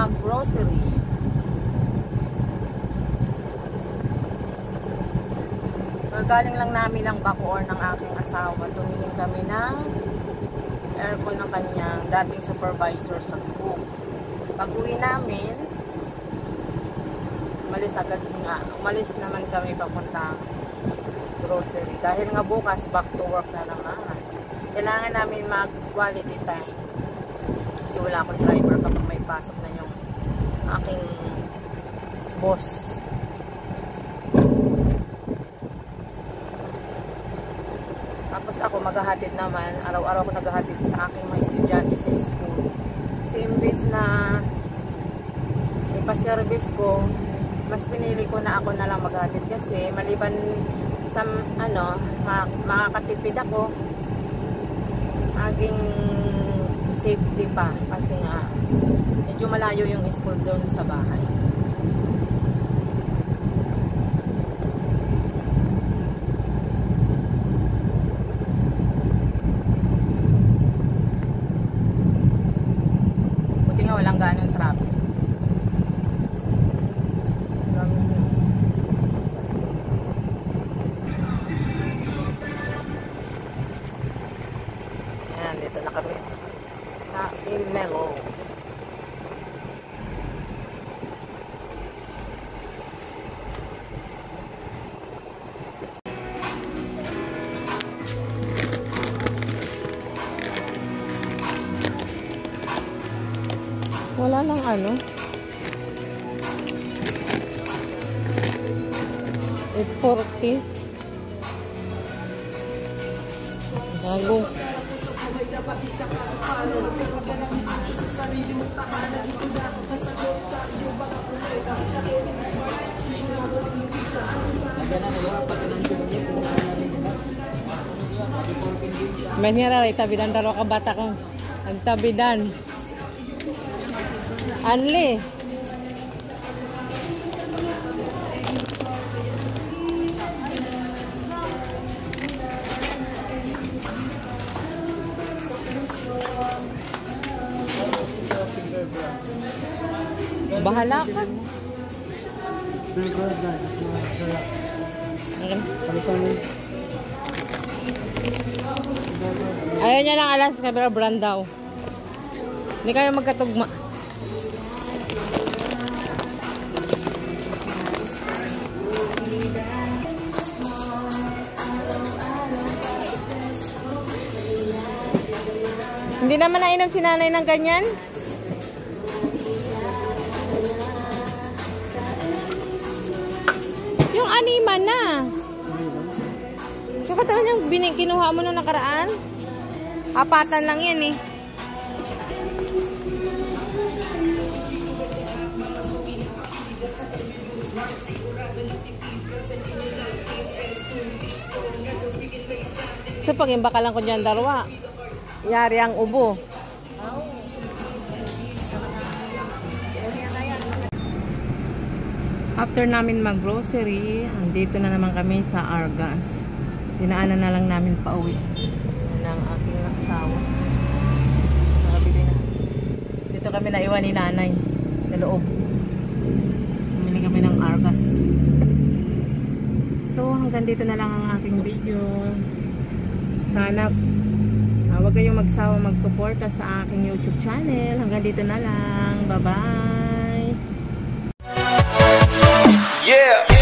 mag-grocery. Galing lang namin ng Bacoor ng aking asawa. Tumingin kami ng aircon ng kanyang dating supervisor sa group. Pag uwi namin, umalis naman kami papunta grocery. Dahil nga bukas, back to work na naman. Kailangan namin mag-quality time. Kasi wala akong driver kapag may pasok na yung aking boss. Tapos ako maghahatid naman, araw-araw ako naghahatid sa aking mga estudyante sa school. Kasi imbes na ipa-service ko, mas pinili ko na ako na lang maghahatid kasi maliban sa makakatipid ako, maging safety pa kasi nga medyo malayo yung school doon sa bahay. Walang ganong traffic. Ayan, dito na kami sa Imelos. Wala lang ano. 840. Bago. Manyara itabidan daro ka bata kong agtabidan. Anli. Bahala ka. Ayaw niya lang alas kabira brand daw. Hindi kayo magkatugma. Hindi naman nainom si nanay ng ganyan. Yung anima na. Yung katulad yung kinuha mo nung nakaraan. Apatan lang yan eh. So pag imbaka lang ko dyan darwa. Yari ang ubo. After namin mag-grocery, andito na naman kami sa Argas. Dinaanan na lang namin pa uwi ng aking asawa. Nakabili na. Dito kami naiwan ni nanay sa loob. Bumili kami ng Argas. So hanggang dito na lang ang aking video. Sana huwag kayong magsawa mag-suporta sa aking YouTube channel. Hanggang dito na lang. Bye-bye! Yeah!